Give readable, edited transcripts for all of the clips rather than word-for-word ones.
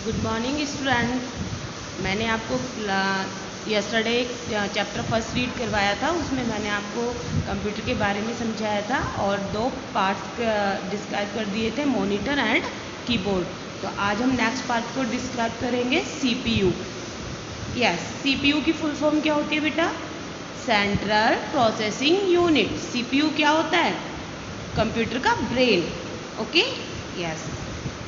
Good morning student. मैंने आपको yesterday chapter first read करवाया था। उसमें मैंने आपको कंप्यूटर के बारे में समझाया था और दो पार्ट्स डिस्क्राइब कर दिए थे, मॉनिटर एंड कीबोर्ड। तो आज हम नेक्स्ट पार्ट को डिस्क्राइब करेंगे, सीपीयू। यस, सीपीयू की फुल फॉर्म क्या होती है बेटा? Central processing unit. सीपीयू क्या होता है? कंप्यूटर का brain. Okay, yes.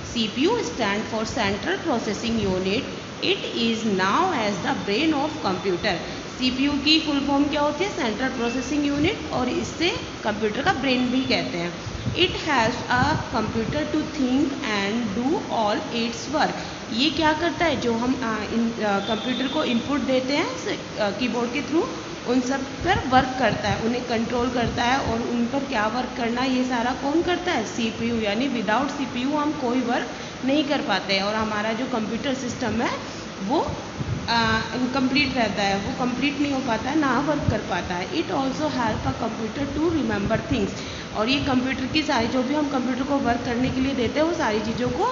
CPU stand for Central Processing Unit. It is now as the brain of computer. CPU की फुल फॉर्म क्या होती है? सेंट्रल प्रोसेसिंग यूनिट, और इससे कंप्यूटर का ब्रेन भी कहते हैं। It has a computer to think and do all its work. ये क्या करता है? जो हम कंप्यूटर को इनपुट देते हैं कीबोर्ड के थ्रू, उन सब पर वर्क करता है, उन्हें कंट्रोल करता है, और उन पर क्या वर्क करना है ये सारा कौन करता है? सीपीयू। यानी विदाउट सीपीयू हम कोई वर्क नहीं कर पाते, और हमारा जो कंप्यूटर सिस्टम है वो इनकम्प्लीट रहता है, वो कंप्लीट नहीं हो पाता है, ना वर्क कर पाता है। It also help a computer to remember things. और ये कंप्यूटर की सारी, जो भी हम कंप्यूटर को वर्क करने के लिए देते हैं, वो सारी चीज़ों को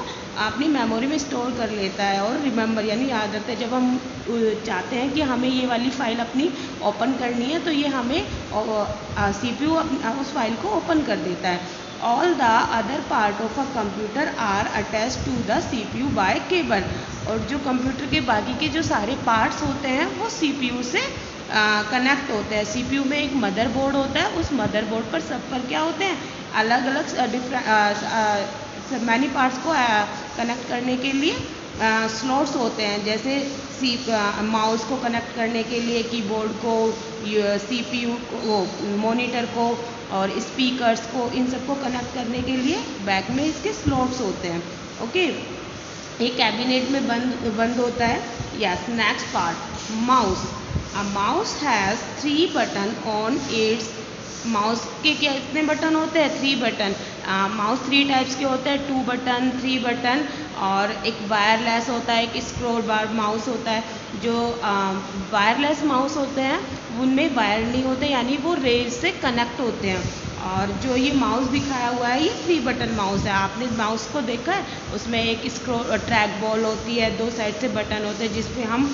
अपनी मेमोरी में स्टोर कर लेता है, और रिमेंबर यानी याद रखता है। जब हम चाहते हैं कि हमें ये वाली फ़ाइल अपनी ओपन करनी है, तो ये हमें सीपीयू उस फाइल को ओपन कर देता है। All the other part of a computer are attach to the CPU by cable. और जो कंप्यूटर के बाकी के जो सारे पार्ट्स होते हैं वो सीपीयू से कनेक्ट होते हैं। सीपीयू में एक मदरबोर्ड होता है, उस मदरबोर्ड पर सब पर क्या होते हैं? अलग अलग डिफरेंट मैनी पार्ट्स को कनेक्ट करने के लिए स्लॉट्स होते हैं। जैसे माउस को कनेक्ट करने के लिए कीबोर्ड को, सीपीयू को, मॉनिटर को, और स्पीकर्स को, इन सबको कनेक्ट करने के लिए बैक में इसके स्लॉट्स होते हैं। ओके, ये कैबिनेट में बंद होता है। Yes, next part, mouse. A mouse has 3 button on it's. Mouse के क्या इतने बटन होते हैं? 3 बटन। माउस 3 टाइप्स के होते हैं, 2 बटन, 3 बटन, और एक वायरलेस होता है, एक स्क्रॉल बार माउस होता है। जो वायरलेस माउस होते हैं उनमें वायर नहीं होते, यानी वो रेज से कनेक्ट होते हैं। और जो ये माउस दिखाया हुआ है, ये 3 बटन माउस है। आपने माउस को देखा है? उसमें एक स्क्रॉल ट्रैक बॉल होती है, 2 साइड से बटन होते हैं, जिसपे हम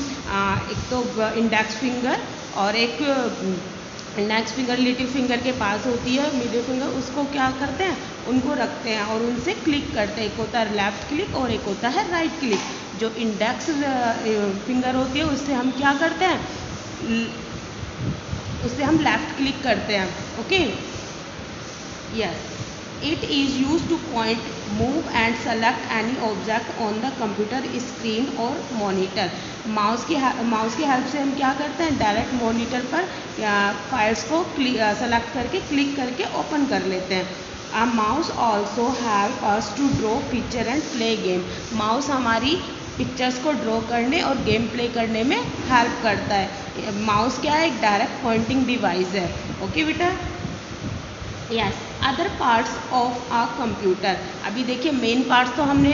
एक तो इंडेक्स फिंगर और एक इंडेक्स फिंगर लिटिल फिंगर के पास होती है, मिडिल फिंगर, उसको क्या करते हैं? उनको रखते हैं और उनसे क्लिक करते हैं। एक होता है लेफ़्ट क्लिक और एक होता है राइट क्लिक। जो इंडेक्स फिंगर होती है उससे हम क्या करते हैं? उससे हम लेफ़्ट क्लिक करते हैं। Okay, yes. It is use to point, move and select any object on the computer screen और मॉनिटर। माउस की हेल्प से हम क्या करते हैं? डायरेक्ट मॉनिटर पर फाइल्स को सेलेक्ट करके, क्लिक करके ओपन कर लेते हैं। A mouse also help us to draw picture and play game. Mouse हमारी पिक्चर्स को ड्रॉ करने और गेम प्ले करने में हेल्प करता है। माउस क्या है? एक डायरेक्ट पॉइंटिंग डिवाइस है। ओके बेटा, yes. Other parts of a computer. अभी देखिए, मेन पार्ट्स तो हमने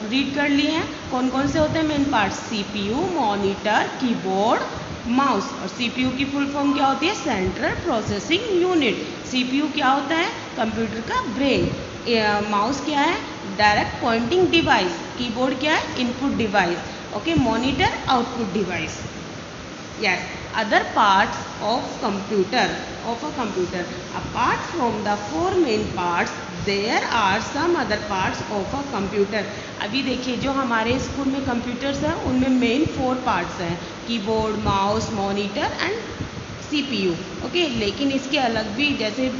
रीड कर लिए हैं। कौन कौन से होते हैं main parts? CPU, monitor, keyboard, mouse. और सीपीयू की फुल फॉर्म क्या होती है? Central processing unit. सीपीयू क्या होता है? कंप्यूटर का ब्रेन। माउस क्या है? Direct pointing device. कीबोर्ड क्या है? Input device. Okay, monitor output device. Yes, other parts of a computer. Apart from the 4 main parts, there are some other parts of a computer. अभी देखिए, जो हमारे school में computers हैं उनमें main 4 parts हैं, keyboard, mouse, monitor and CPU. Okay, लेकिन इसके अलग भी, जैसे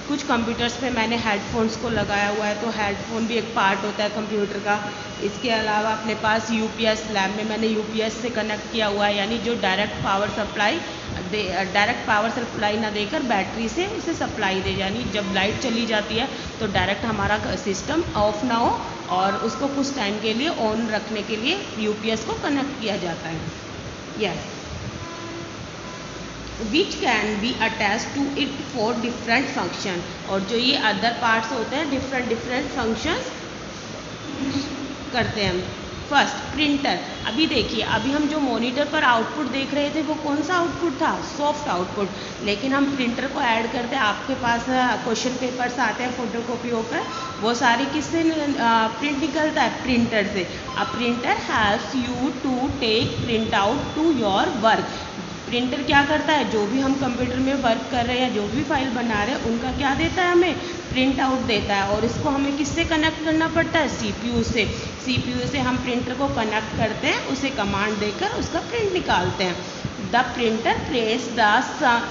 कुछ कंप्यूटर्स पे मैंने हेडफोन्स को लगाया हुआ है, तो हेडफोन भी एक पार्ट होता है कंप्यूटर का। इसके अलावा अपने पास यूपीएस, लैब में मैंने यूपीएस से कनेक्ट किया हुआ है, यानी जो डायरेक्ट पावर सप्लाई ना देकर बैटरी से उसे सप्लाई दे, यानी जब लाइट चली जाती है तो डायरेक्ट हमारा सिस्टम ऑफ ना हो, और उसको कुछ टाइम के लिए ऑन रखने के लिए यूपीएस को कनेक्ट किया जाता है। Yes, which can be attach to it for different function. और जो ये अदर पार्ट्स होते हैं, डिफरेंट फंक्शंस करते हैं। First printer. अभी देखिए, अभी हम जो मॉनिटर पर आउटपुट देख रहे थे वो कौन सा आउटपुट था, सॉफ्ट आउटपुट, लेकिन हम प्रिंटर को ऐड करते हैं, आपके पास क्वेश्चन पेपर्स आते हैं फोटोकॉपी होकर, वो सारे किससे प्रिंट निकलता है, प्रिंटर से। A printer helps you to take print out to your work. Printer क्या करता है, जो भी हम कंप्यूटर में वर्क कर रहे हैं, जो भी फाइल बना रहे हैं, उनका क्या देता है, हमें प्रिंट आउट देता है। और इसको हमें किससे कनेक्ट करना पड़ता है, सीपीयू से। सीपीयू से हम प्रिंटर को कनेक्ट करते हैं, उसे कमांड देकर उसका प्रिंट निकालते हैं। The printer place the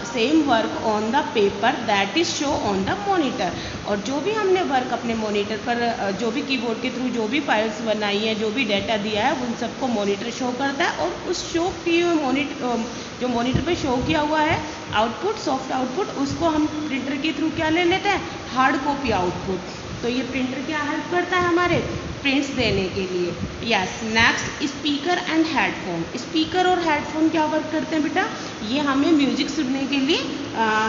same work on the paper that is show on the monitor. और जो भी हमने वर्क अपने मॉनिटर पर, जो भी कीबोर्ड के थ्रू जो भी फाइल्स बनाई है, जो भी डाटा दिया है, उन सबको मॉनिटर शो करता है। और उस शो की जो मॉनिटर पे शो किया हुआ है आउटपुट, सॉफ्ट आउटपुट, उसको हम प्रिंटर के थ्रू क्या ले लेते हैं, हार्ड कॉपी आउटपुट। तो ये प्रिंटर क्या हेल्प करता है हमारे प्रिंट्स देने के लिए। Yes, next speaker and headphone. Speaker और हेडफोन क्या वर्क करते हैं बेटा, ये हमें म्यूजिक सुनने के लिए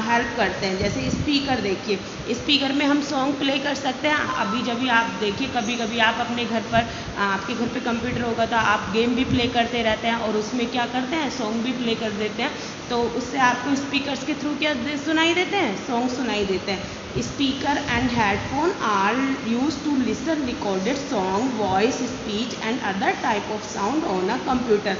हेल्प करते हैं। जैसे स्पीकर देखिए, स्पीकर में हम सॉन्ग प्ले कर सकते हैं। अभी जब भी आप देखिए, कभी कभी आप अपने घर पर, आपके घर पे कंप्यूटर होगा तो आप गेम भी प्ले करते रहते हैं, और उसमें क्या करते हैं, सॉन्ग भी प्ले कर देते हैं। तो उससे आपको स्पीकर्स के थ्रू क्या सुनाई देते हैं, सॉन्ग सुनाई देते हैं। Speaker and headphone are use to listen recorded song, voice, speech and other type of sound on a computer.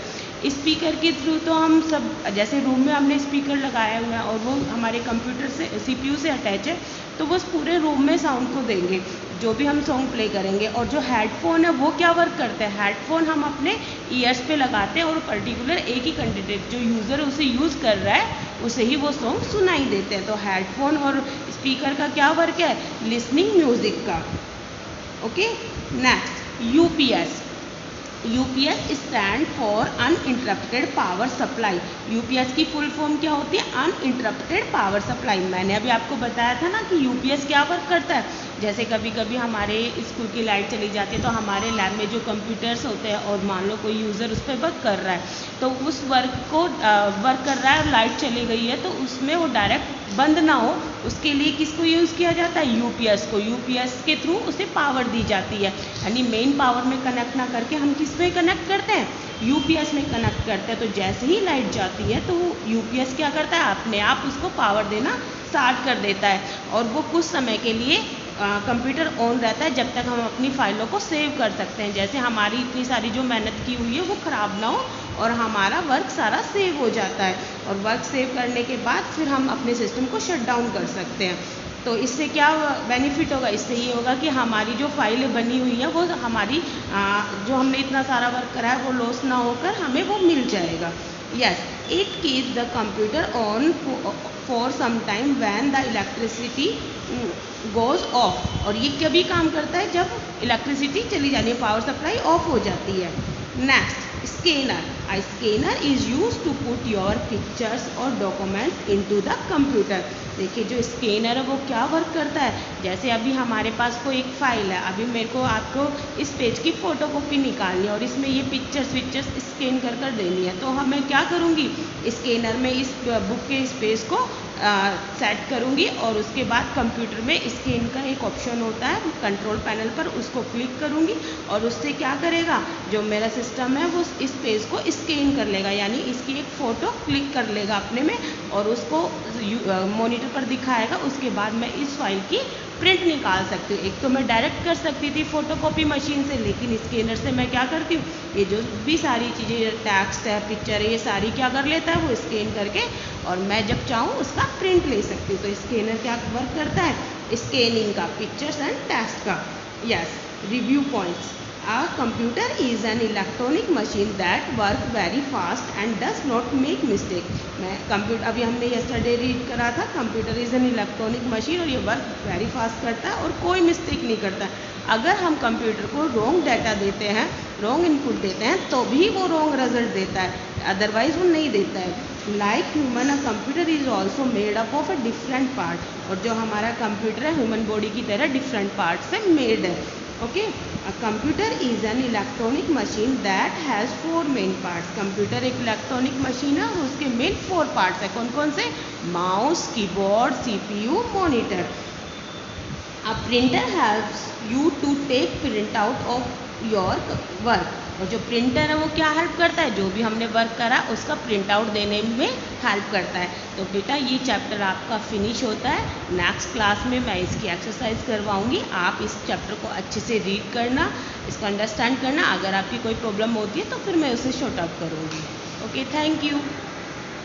Speaker के थ्रू तो हम सब, जैसे रूम में हमने स्पीकर लगाया हुआ है और वो हमारे कंप्यूटर से, सीपीयू से अटैच है, तो वो पूरे रूम में साउंड को देंगे जो भी हम सॉन्ग प्ले करेंगे। और जो हेडफोन है वो क्या वर्क करते हैं, हेडफोन हम अपने ईयर्स पे लगाते हैं और पर्टिकुलर एक ही कैंडिडेट जो यूज़र उसे यूज़ कर रहा है उसे ही वो सॉन्ग सुनाई देते हैं। तो हेडफोन और स्पीकर का क्या वर्क है, लिसनिंग म्यूज़िक का। Okay, next UPS. UPS stand for uninterrupted power supply. UPS की फुल फॉर्म क्या होती है, अनइंटरप्टेड पावर सप्लाई। मैंने अभी आपको बताया था ना कि यूपीएस क्या वर्क करता है। जैसे कभी कभी हमारे स्कूल की लाइट चली जाती है तो हमारे लैब में जो कंप्यूटर्स होते हैं और मान लो कोई यूज़र उस पर वर्क कर रहा है, तो उस वर्क को वर्क कर रहा है और लाइट चली गई है, तो उसमें वो डायरेक्ट बंद ना हो, उसके लिए किसको यूज़ किया जाता है, यूपीएस को। यूपीएस के थ्रू उसे पावर दी जाती है, यानी मेन पावर में कनेक्ट ना करके हम किस में कनेक्ट करते हैं, यूपीएस में कनेक्ट करते हैं। तो जैसे ही लाइट जाती है तो यूपीएस क्या करता है, अपने आप उसको पावर देना स्टार्ट कर देता है, और वो कुछ समय के लिए कंप्यूटर ऑन रहता है जब तक हम अपनी फाइलों को सेव कर सकते हैं। जैसे हमारी इतनी सारी जो मेहनत की हुई है वो ख़राब ना हो और हमारा वर्क सारा सेव हो जाता है, और वर्क सेव करने के बाद फिर हम अपने सिस्टम को शट डाउन कर सकते हैं। तो इससे क्या बेनिफिट होगा, इससे ये होगा कि हमारी जो फाइलें बनी हुई हैं वो हमारी जो हमने इतना सारा वर्क करा है वो लॉस ना होकर हमें वो मिल जाएगा। Yes, it keeps the computer on for some time when the electricity goes off. और ये कभी काम करता है जब इलेक्ट्रिसिटी चली जाती है, पावर सप्लाई ऑफ हो जाती है। Next, scanner. A scanner is used to put your pictures और documents into the computer। देखिए जो स्कैनर है वो क्या वर्क करता है, जैसे अभी हमारे पास कोई एक फाइल है, अभी मेरे को आपको इस पेज की फ़ोटोकॉपी निकालनी है और इसमें ये पिक्चर्स स्कैन कर कर देनी है, तो मैं क्या करूँगी, स्कैनर में इस बुक के स्पेस को सेट करूँगी और उसके बाद कंप्यूटर में स्कैन का एक ऑप्शन होता है कंट्रोल पैनल पर, उसको क्लिक करूँगी और उससे क्या करेगा, जो मेरा सिस्टम है वो इस पेज को स्कैन कर लेगा, यानी इसकी एक फ़ोटो क्लिक कर लेगा अपने में और उसको मॉनिटर पर दिखाएगा। उसके बाद मैं इस फाइल की प्रिंट निकाल सकती हूँ। एक तो मैं डायरेक्ट कर सकती थी फ़ोटोकॉपी मशीन से, लेकिन स्कैनर से मैं क्या करती हूँ, ये जो भी सारी चीज़ें टेक्स्ट है, पिक्चर है, ये सारी क्या कर लेता है वो स्कैन करके, और मैं जब चाहूँ उसका प्रिंट ले सकती हूँ। तो स्कैनर क्या वर्क करता है, स्कैनिंग का, पिक्चर्स एंड टेक्स्ट का। Yes, review points. A computer is an electronic machine that works very fast and does not make mistake। मैं कंप्यूटर, अभी हमने yesterday रीड करा था, computer is an electronic machine और ये वर्क वेरी फास्ट करता है और कोई मिस्टेक नहीं करता। अगर हम कंप्यूटर को रॉन्ग डाटा देते हैं, रॉन्ग इनपुट देते हैं, तो भी वो रॉन्ग रिजल्ट देता है, अदरवाइज वो नहीं देता है। Like human, a computer is also made up of a different part. और जो हमारा कंप्यूटर है ह्यूमन बॉडी की तरह डिफरेंट पार्ट से मेड है। Okay, a computer is an electronic machine that has 4 main parts. Computer एक इलेक्ट्रॉनिक मशीन है और उसके मेन 4 पार्ट्स है। कौन कौन से, mouse, keyboard, CPU, monitor. A printer helps you to take print out of your work. और जो प्रिंटर है वो क्या हेल्प करता है, जो भी हमने वर्क करा उसका प्रिंट आउट देने में हेल्प करता है। तो बेटा ये चैप्टर आपका फिनिश होता है। नेक्स्ट क्लास में मैं इसकी एक्सरसाइज करवाऊंगी। आप इस चैप्टर को अच्छे से रीड करना, इसको अंडरस्टैंड करना। अगर आपकी कोई प्रॉब्लम होती है तो फिर मैं उसे शॉर्ट आउट करूँगी। Okay, thank you.